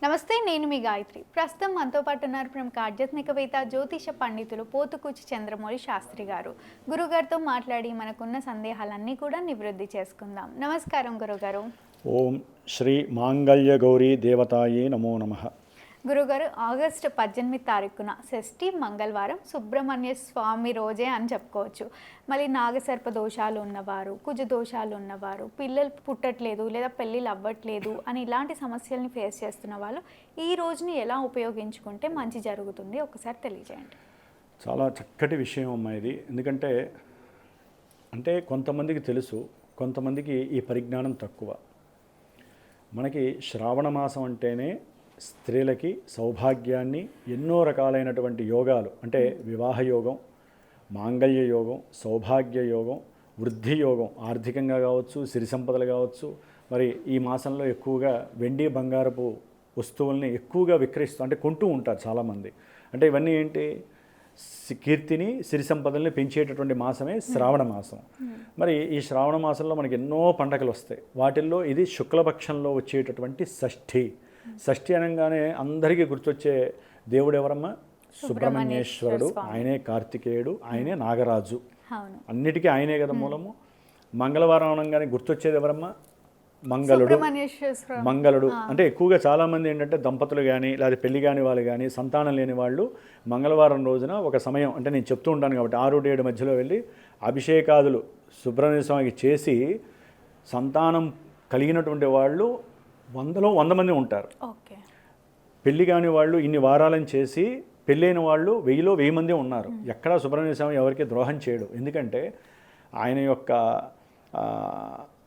నమస్తే, నేను మీ గాయత్రి. ప్రస్తుతం మనతో పాటు ఉన్నారు ప్రముఖ ఆధ్యాత్మికవేత్త, జ్యోతిష పండితులు పోతుకూచి చంద్రమౌళి శాస్త్రి గారు. గురుగారితో మాట్లాడి మనకున్న సందేహాలన్నీ కూడా నివృత్తి చేసుకుందాం. నమస్కారం గురుగారు. ఓం శ్రీ మాంగళ్య గౌరీ దేవతాయే నమో నమః. గురుగారు, ఆగస్టు 18 తారీఖున షష్ఠి మంగళవారం సుబ్రహ్మణ్య స్వామి రోజే అని చెప్పుకోవచ్చు. మళ్ళీ నాగసర్ప దోషాలు ఉన్నవారు, కుజ దోషాలు ఉన్నవారు, పిల్లలు పుట్టట్లేదు లేదా పెళ్ళిళ్ళు అవ్వట్లేదు అని ఇలాంటి సమస్యల్ని ఫేస్ చేస్తున్న వాళ్ళు ఈ రోజుని ఎలా ఉపయోగించుకుంటే మంచి జరుగుతుంది ఒకసారి తెలియజేయండి. చాలా చక్కటి విషయం అమ్మా ఇది. ఎందుకంటే కొంతమందికి తెలుసు, కొంతమందికి ఈ పరిజ్ఞానం తక్కువ. మనకి శ్రావణ మాసం అంటేనే స్త్రీలకి సౌభాగ్యాన్ని, ఎన్నో రకాలైనటువంటి యోగాలు అంటే వివాహ యోగం, మాంగళ్య యోగం, సౌభాగ్య యోగం, వృద్ధి యోగం, ఆర్థికంగా కావచ్చు, సిరి సంపదలు కావచ్చు. మరి ఈ మాసంలో ఎక్కువగా వెండి బంగారపు వస్తువుల్ని ఎక్కువగా విక్రయిస్తూ అంటే కొంటూ ఉంటారు చాలామంది. అంటే ఇవన్నీ ఏంటి, కీర్తిని, సిరి సంపదల్ని పెంచేటటువంటి మాసమే శ్రావణ మాసం. మరి ఈ శ్రావణ మాసంలో మనకి ఎన్నో పండగలు వస్తాయి. వాటిల్లో ఇది శుక్లపక్షంలో వచ్చేటటువంటి షష్ఠి. షష్ఠి అనగానే అందరికీ గుర్తొచ్చే దేవుడు ఎవరమ్మా? సుబ్రహ్మణ్యేశ్వరుడు. ఆయనే కార్తికేయుడు, ఆయనే నాగరాజు, అన్నిటికీ ఆయనే కదా మూలము. మంగళవారం అనగానే గుర్తొచ్చేది ఎవరమ్మా? మంగళుడు. మంగళుడు అంటే ఎక్కువగా చాలామంది ఏంటంటే దంపతులు కానీ లేదా పెళ్లి కాని వాళ్ళు కానీ సంతానం లేని వాళ్ళు మంగళవారం రోజున ఒక సమయం అంటే నేను చెప్తూ ఉంటాను కాబట్టి 6-7 మధ్యలో వెళ్ళి అభిషేకాదులు సుబ్రహ్మణ్య స్వామికి చేసి సంతానం కలిగినటువంటి వాళ్ళు 100 మంది ఉంటారు. పెళ్లి కాని వాళ్ళు ఇన్ని వారాలను చేసి పెళ్ళైన వాళ్ళు 1000 మంది ఉన్నారు. ఎక్కడా సుబ్రహ్మణ్య స్వామి ఎవరికి ద్రోహం చేయడు. ఎందుకంటే ఆయన యొక్క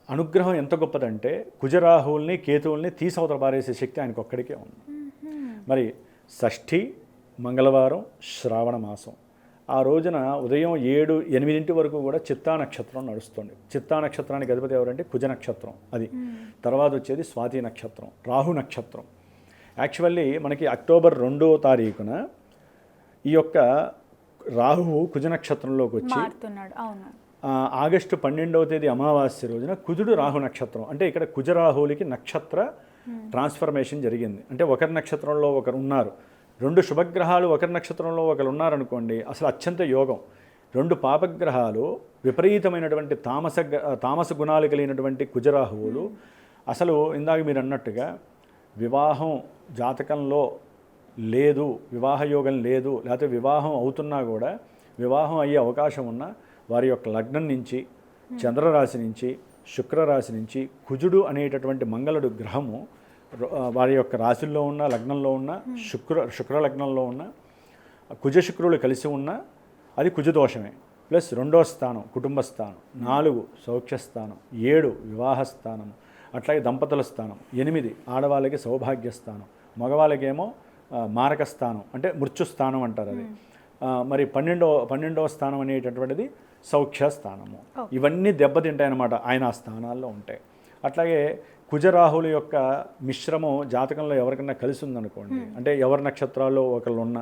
అనుగ్రహం ఎంత గొప్పదంటే కుజరాహువుల్ని, కేతువుల్ని తీసవతల పారేసే శక్తి ఆయనకు ఒక్కడికే ఉంది. మరి షష్ఠి మంగళవారం శ్రావణ మాసం ఆ రోజున ఉదయం 7-8 వరకు కూడా చిత్తా నక్షత్రం నడుస్తుంది. చిత్తా నక్షత్రానికి అధిపతి ఎవరంటే కుజ నక్షత్రం. అది తర్వాత వచ్చేది స్వాతి నక్షత్రం, రాహు నక్షత్రం. యాక్చువల్లీ మనకి అక్టోబర్ 2వ తారీఖున ఈ యొక్క రాహువు కుజ నక్షత్రంలోకి వచ్చి ఆగస్టు 12వ తేదీ అమావాస్య రోజున కుజుడు రాహు నక్షత్రం. అంటే ఇక్కడ కుజరాహువులకి నక్షత్ర ట్రాన్స్ఫర్మేషన్ జరిగింది. అంటే ఒకరి నక్షత్రంలో ఒకరు ఉన్నారు. 2 శుభగ్రహాలు ఒకరి నక్షత్రంలో ఒకరు ఉన్నారనుకోండి, అసలు అత్యంత యోగం. 2 పాపగ్రహాలు విపరీతమైనటువంటి తామస గుణాలు కలిగినటువంటి కుజరాహువులు. అసలు ఇందాక మీరు అన్నట్టుగా వివాహం జాతకంలో లేదు, వివాహ యోగం లేదు, లేకపోతే వివాహం అవుతున్నా కూడా వివాహం అయ్యే అవకాశం ఉన్న వారి యొక్క లగ్నం నుంచి, చంద్రరాశి నుంచి, శుక్రరాశి నుంచి కుజుడు అనేటటువంటి మంగళుడు గ్రహము వారి యొక్క రాశుల్లో ఉన్న, లగ్నంలో ఉన్న, శుక్ర లగ్నంలో ఉన్న కుజశుక్రులు కలిసి ఉన్న అది కుజదోషమే. ప్లస్ 2వ స్థానం కుటుంబ స్థానం, 4 సౌఖ్య స్థానం, 7 వివాహ స్థానం, అట్లాగే దంపతుల స్థానం, 8 ఆడవాళ్ళకి సౌభాగ్య స్థానం, మగవాళ్ళకేమో మారక స్థానం అంటే మృత్యు స్థానం అంటారు అది. మరి 12వ స్థానం అనేటటువంటిది సౌఖ్య స్థానము. ఇవన్నీ దెబ్బతింటాయన్నమాట ఆయన ఆ స్థానాల్లో ఉంటాయి. అట్లాగే కుజరాహుల యొక్క మిశ్రమం జాతకంలో ఎవరికన్నా కలిసి ఉందనుకోండి, అంటే ఎవరి నక్షత్రాల్లో ఒకళ్ళు ఉన్న,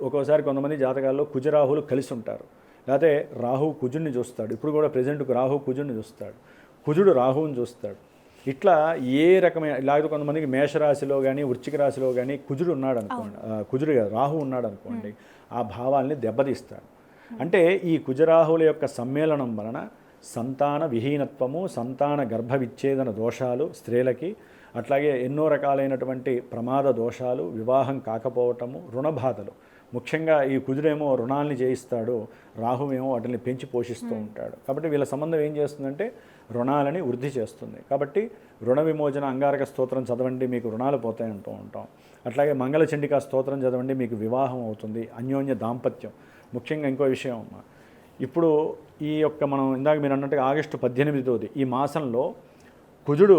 ఒక్కోసారి కొంతమంది జాతకాల్లో కుజరాహులు కలిసి ఉంటారు. లేకపోతే రాహు కుజుడిని చూస్తాడు, ఇప్పుడు కూడా ప్రజెంట్కు రాహు కుజుడిని చూస్తాడు, కుజుడు రాహువుని చూస్తాడు. ఇట్లా ఏ రకమైన, లేకపోతే కొంతమందికి మేషరాశిలో కానీ వృశ్చిక రాశిలో కానీ కుజుడు ఉన్నాడు అనుకోండి, కుజుడు కాదు రాహు ఉన్నాడు అనుకోండి, ఆ భావాల్ని దెబ్బతీస్తాడు. అంటే ఈ కుజరాహుల యొక్క సమ్మేళనం వలన సంతాన విహీనత్వము, సంతాన గర్భ విచ్ఛేదన దోషాలు స్త్రీలకి, అట్లాగే ఎన్నో రకాలైనటువంటి ప్రమాద దోషాలు, వివాహం కాకపోవటము, రుణబాధలు. ముఖ్యంగా ఈ కుజుడేమో రుణాలని చేయిస్తాడు, రాహువేమో వాటిని పెంచి పోషిస్తూ ఉంటాడు. కాబట్టి వీళ్ళ సంబంధం ఏం చేస్తుందంటే రుణాలని వృద్ధి చేస్తుంది. కాబట్టి రుణ విమోచన అంగారక స్తోత్రం చదవండి, మీకు రుణాలు పోతాయి అంటూ ఉంటాం. అట్లాగే మంగళ చండికా స్తోత్రం చదవండి, మీకు వివాహం అవుతుంది, అన్యోన్య దాంపత్యం. ముఖ్యంగా ఇంకో విషయం అమ్మా, ఇప్పుడు ఈ యొక్క మనం ఇందాక మీరు అన్నట్టుగా ఆగస్టు 18వ ఈ మాసంలో కుజుడు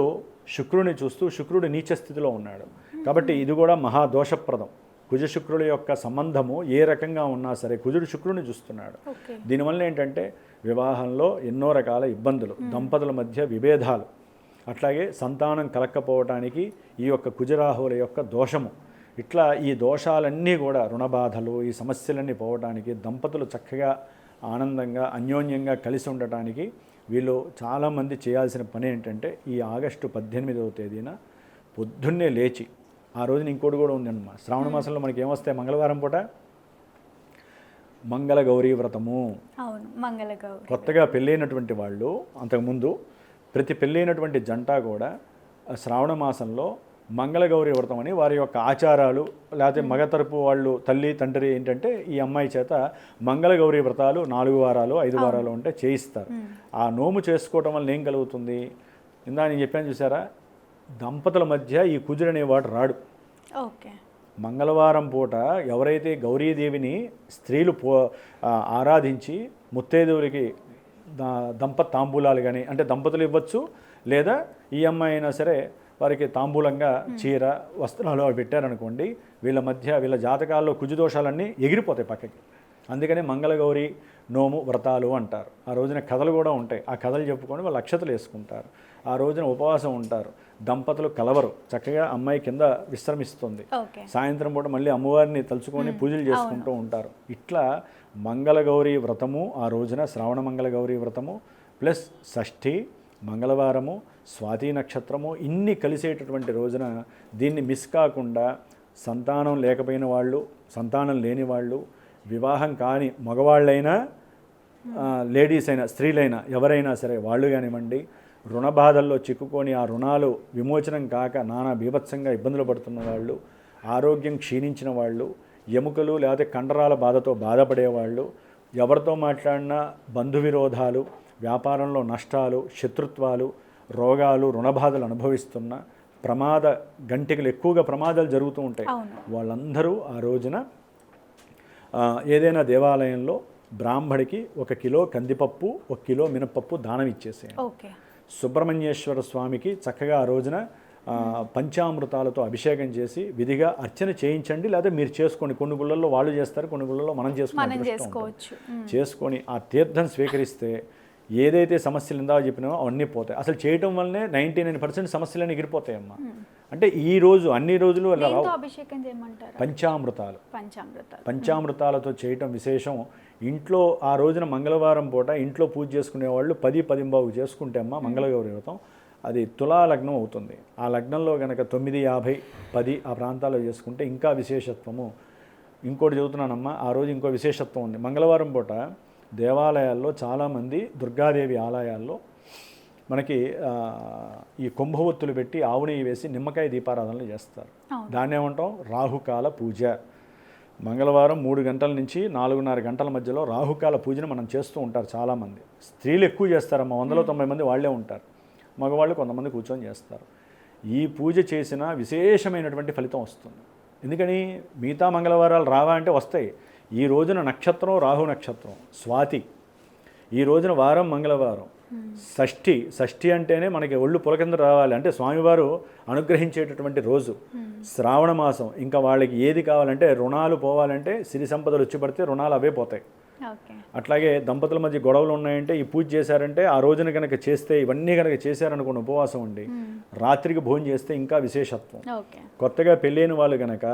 శుక్రుని చూస్తూ, శుక్రుడు నీచ స్థితిలో ఉన్నాడు. కాబట్టి ఇది కూడా మహాదోషప్రదం. కుజ శుక్రుల యొక్క సంబంధము ఏ రకంగా ఉన్నా సరే కుజుడు శుక్రుని చూస్తున్నాడు. దీనివల్ల ఏంటంటే వివాహంలో ఎన్నో రకాల ఇబ్బందులు, దంపతుల మధ్య విభేదాలు, అట్లాగే సంతానం కలక్కపోవటానికి ఈ యొక్క కుజరాహువుల యొక్క దోషము. ఇట్లా ఈ దోషాలన్నీ కూడా, రుణబాధలు, ఈ సమస్యలన్నీ పోవటానికి, దంపతులు చక్కగా ఆనందంగా అన్యోన్యంగా కలిసి ఉండటానికి వీళ్ళు చాలామంది చేయాల్సిన పని ఏంటంటే ఈ ఆగస్టు 18వ తేదీన పొద్దున్నే లేచి ఆ రోజున ఇంకోటి కూడా ఉందన్నమాట. శ్రావణ మాసంలో మనకి ఏమొస్తాయి మంగళవారం పూట? మంగళ గౌరీ వ్రతము. అవును, మంగళ గౌరి. కొత్తగా పెళ్ళైనటువంటి వాళ్ళు అంతకుముందు ప్రతి పెళ్ళైనటువంటి జంట కూడా శ్రావణ మాసంలో మంగళగౌరి వ్రతం అని వారి యొక్క ఆచారాలు, లేకపోతే మగ తరపు వాళ్ళు తల్లి తండ్రి ఏంటంటే ఈ అమ్మాయి చేత మంగళగౌరి వ్రతాలు 4 వారాలు 5 వారాలు ఉంటే చేయిస్తారు. ఆ నోము చేసుకోవటం వల్ల ఏం కలుగుతుంది? ఇందా నేను చెప్పాను చూసారా, దంపతుల మధ్య ఈ కుజుడు అనేవాడు రాడు. ఓకే. మంగళవారం పూట ఎవరైతే గౌరీదేవిని స్త్రీలు ఆరాధించి ముత్తైదువులకి తాంబూలాలు కానీ, అంటే దంపతులు ఇవ్వచ్చు, లేదా ఈ అమ్మాయి అయినా సరే వారికి తాంబూలంగా చీర వస్త్రాలు అవి పెట్టారనుకోండి, వీళ్ళ జాతకాల్లో కుజుదోషాలన్నీ ఎగిరిపోతాయి పక్కకి. అందుకని మంగళగౌరి నోము వ్రతాలు అంటారు. ఆ రోజున కథలు కూడా ఉంటాయి. ఆ కథలు చెప్పుకొని వాళ్ళు అక్షతలు వేసుకుంటారు. ఆ రోజున ఉపవాసం ఉంటారు. దంపతులు కలవరు, చక్కగా అమ్మాయి కింద విశ్రమిస్తుంది. సాయంత్రం పూట మళ్ళీ అమ్మవారిని తలుచుకొని పూజలు చేసుకుంటూ ఉంటారు. ఇట్లా మంగళగౌరి వ్రతము ఆ రోజున శ్రావణ మంగళగౌరి వ్రతము ప్లస్ షష్ఠి, మంగళవారము, స్వాతి నక్షత్రము ఇన్ని కలిసేటటువంటి రోజున దీన్ని మిస్ కాకుండా సంతానం లేకపోయిన వాళ్ళు, సంతానం లేని వాళ్ళు, వివాహం కాని మగవాళ్ళైనా లేడీస్ అయినా స్త్రీలైనా ఎవరైనా సరే వాళ్ళు కానివ్వండి, రుణ బాధల్లో చిక్కుకొని ఆ రుణాలు విమోచనం కాక నానా బీభత్సంగా ఇబ్బందులు పడుతున్న వాళ్ళు, ఆరోగ్యం క్షీణించిన వాళ్ళు, ఎముకలు లేకపోతే కండరాల బాధతో బాధపడేవాళ్ళు, ఎవరితో మాట్లాడినా బంధు విరోధాలు, వ్యాపారంలో నష్టాలు, శత్రుత్వాలు, రోగాలు, రుణబాధలు అనుభవిస్తున్న గంటెలు ఎక్కువగా ప్రమాదాలు జరుగుతూ ఉంటాయి. వాళ్ళందరూ ఆ రోజున ఏదైనా దేవాలయంలో బ్రాహ్మడికి 1 కిలో కందిపప్పు, 1 కిలో మినపప్పు దానం ఇచ్చేసేయండి. సుబ్రహ్మణ్యేశ్వర స్వామికి చక్కగా ఆ రోజున పంచామృతాలతో అభిషేకం చేసి విధిగా అర్చన చేయించండి, లేదా మీరు చేసుకోండి. కొన్ని గుళ్ళల్లో వాళ్ళు చేస్తారు, కొన్ని గుళ్ళల్లో మనం చేసుకోవచ్చు. చేసుకొని ఆ తీర్థం స్వీకరిస్తే ఏదైతే సమస్యలు ఇందాక చెప్పినామో అవన్నీ పోతాయి. అసలు చేయటం వల్లనే 99% సమస్యలన్నీ ఎగిరిపోతాయమ్మా. అంటే ఈ రోజు అన్ని రోజులు పంచామృతాలతో చేయటం విశేషం. ఇంట్లో ఆ రోజున మంగళవారం పూట ఇంట్లో పూజ చేసుకునే వాళ్ళు 10-10 చేసుకుంటే అమ్మ మంగళగౌరి వ్రతం అది తులా లగ్నం అవుతుంది. ఆ లగ్నంలో కనుక 9, 50, 10 ఆ ప్రాంతాల్లో చేసుకుంటే ఇంకా విశేషత్వము. ఇంకోటి చెబుతున్నానమ్మా, ఆ రోజు ఇంకో విశేషత్వం ఉంది. మంగళవారం పూట దేవాలయాల్లో చాలామంది దుర్గాదేవి ఆలయాల్లో మనకి ఈ కుంభవత్తులు పెట్టి ఆవు నెయ్యి వేసి నిమ్మకాయ దీపారాధనలు చేస్తారు. దాన్ని ఏమంటాం? రాహుకాల పూజ. మంగళవారం 3 గంటల నుంచి 4:30 గంటల మధ్యలో రాహుకాల పూజను మనం చేస్తూ ఉంటారు చాలామంది. స్త్రీలు ఎక్కువ చేస్తారమ్మా, 190 మంది వాళ్ళే ఉంటారు. మగవాళ్ళు కొంతమంది కూర్చొని చేస్తారు. ఈ పూజ చేసిన విశేషమైనటువంటి ఫలితం వస్తుంది. ఎందుకని? మిగతా మంగళవారాలు రావా అంటే వస్తాయి. ఈ రోజున నక్షత్రం రాహు నక్షత్రం, స్వాతి. ఈ రోజున వారం మంగళవారం, షష్ఠి అంటేనే మనకి ఒళ్ళు పులకింద రావాలి, అంటే స్వామివారు అనుగ్రహించేటటువంటి రోజు. శ్రావణ మాసం, ఇంకా వాళ్ళకి ఏది కావాలంటే రుణాలు పోవాలంటే, సిరి సంపదలు వచ్చి పడితే రుణాలు అవే పోతాయి. అట్లాగే దంపతుల మధ్య గొడవలు ఉన్నాయంటే ఈ పూజ చేశారంటే ఆ రోజున కనుక చేస్తే, ఇవన్నీ కనుక చేశారనుకోండి ఉపవాసం ఉండి రాత్రికి భోజనం చేస్తే ఇంకా విశేషత్వం. కొత్తగా పెళ్ళైన వాళ్ళు కనుక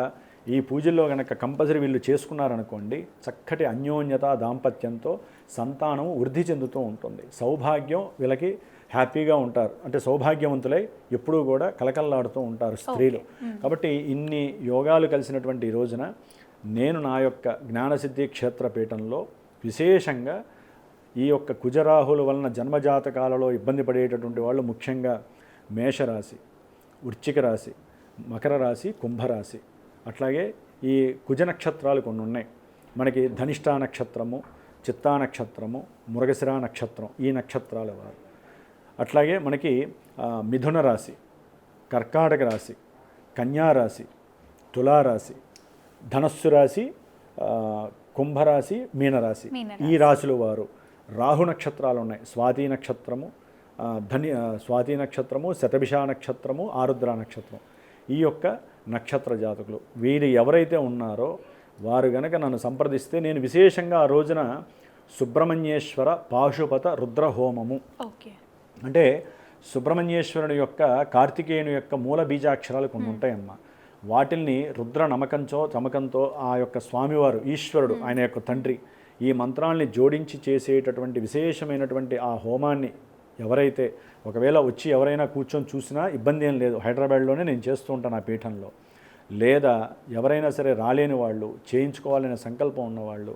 ఈ పూజల్లో కనుక కంపల్సరీ వీళ్ళు చేసుకున్నారనుకోండి, చక్కటి అన్యోన్యత దాంపత్యంతో సంతానం వృద్ధి చెందుతూ ఉంటుంది. సౌభాగ్యం వీళ్ళకి హ్యాపీగా ఉంటారు, అంటే సౌభాగ్యవంతులై ఎప్పుడూ కూడా కలకల్లాడుతూ ఉంటారు స్త్రీలు. కాబట్టి ఇన్ని యోగాలు కలిసినటువంటి ఈ రోజున నేను నా యొక్క జ్ఞానసిద్ధి క్షేత్రపీఠంలో విశేషంగా ఈ యొక్క కుజరాహుల వలన జన్మజాతకాలలో ఇబ్బంది పడేటటువంటి వాళ్ళు ముఖ్యంగా మేషరాశి, వృశ్చిక రాశి, మకర రాశి, కుంభరాశి, అట్లాగే ఈ కుజ నక్షత్రాలు కొన్ని ఉన్నాయి మనకి. ధనిష్టా నక్షత్రము, చిత్తా నక్షత్రము, మృగశిర నక్షత్రం, ఈ నక్షత్రాల వారు. అట్లాగే మనకి మిథున రాశి, కర్కాటక రాశి, కన్యారాశి, తులారాశి, ధనస్సు రాశి, కుంభరాశి, మీనరాశి, ఈ రాశుల వారు. రాహు నక్షత్రాలు ఉన్నాయి. స్వాతి నక్షత్రము, స్వాతి నక్షత్రము, శతభిష నక్షత్రము, ఆరుద్ర నక్షత్రం, ఈ యొక్క నక్షత్ర జాతకులు. వీరు ఎవరైతే ఉన్నారో వారు గనక నన్ను సంప్రదిస్తే నేను విశేషంగా ఆ రోజున సుబ్రహ్మణ్యేశ్వర పాశుపత రుద్ర హోమము, అంటే సుబ్రహ్మణ్యేశ్వరుని యొక్క కార్తికేయుని యొక్క మూల బీజాక్షరాలు కొన్ని ఉంటాయన్నమా. వాటిల్ని రుద్ర చమకంతో ఆ యొక్క స్వామివారు ఈశ్వరుడు, ఆయన యొక్క తండ్రి, ఈ మంత్రాల్ని జోడించి చేసేటటువంటి విశేషమైనటువంటి ఆ హోమాన్ని ఎవరైతే ఒకవేళ వచ్చి ఎవరైనా కూర్చొని చూసినా ఇబ్బంది ఏం లేదు. హైదరాబాద్లోనే నేను చేస్తూ ఉంటాను ఆ పీఠంలో. లేదా ఎవరైనా సరే రాలేని వాళ్ళు, చేయించుకోవాలనే సంకల్పం ఉన్నవాళ్ళు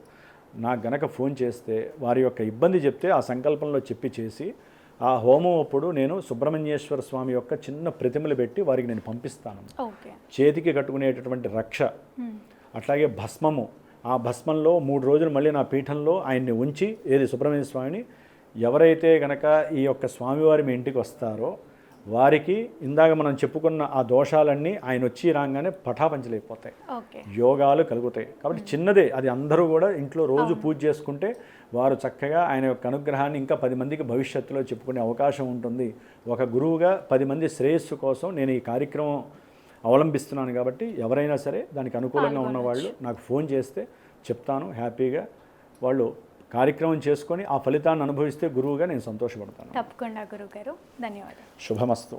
నాకు గనక ఫోన్ చేస్తే వారి యొక్క ఇబ్బంది చెప్తే ఆ సంకల్పంలో చెప్పి చేసి ఆ హోమం అప్పుడు నేను సుబ్రహ్మణ్యేశ్వర స్వామి యొక్క చిన్న ప్రతిమలు పెట్టి వారికి నేను పంపిస్తాను. ఓకే. చేతికి కట్టుకునేటటువంటి రక్ష, అట్లాగే భస్మము, ఆ భస్మంలో 3 రోజులు మళ్ళీ నా పీఠంలో ఆయన్ని ఉంచి, ఏది సుబ్రహ్మణ్య స్వామిని, ఎవరైతే గనక ఈ యొక్క స్వామివారి మీ ఇంటికి వస్తారో వారికి ఇందాక మనం చెప్పుకున్న ఆ దోషాలన్నీ ఆయన వచ్చి రాగానే పటాపంచలైపోతాయి, ఓకే. యోగాలు కలుగుతాయి. కాబట్టి చిన్నదే అది, అందరూ కూడా ఇంట్లో రోజు పూజ చేసుకుంటే వారు చక్కగా ఆయన యొక్క అనుగ్రహాన్ని ఇంకా 10 మందికి భవిష్యత్తులో చెప్పుకునే అవకాశం ఉంటుంది. ఒక గురువుగా 10 మంది శ్రేయస్సు కోసం నేను ఈ కార్యక్రమం అవలంబిస్తున్నాను. కాబట్టి ఎవరైనా సరే దానికి అనుకూలంగా ఉన్నవాళ్ళు నాకు ఫోన్ చేస్తే చెప్తాను. హ్యాపీగా వాళ్ళు కార్యక్రమం చేసుకొని ఆ ఫలితాన్ని అనుభవిస్తే గురువుగా నేను సంతోషపడతాను. తప్పకుండా గురువుగారు, ధన్యవాదాలు. శుభమస్తు.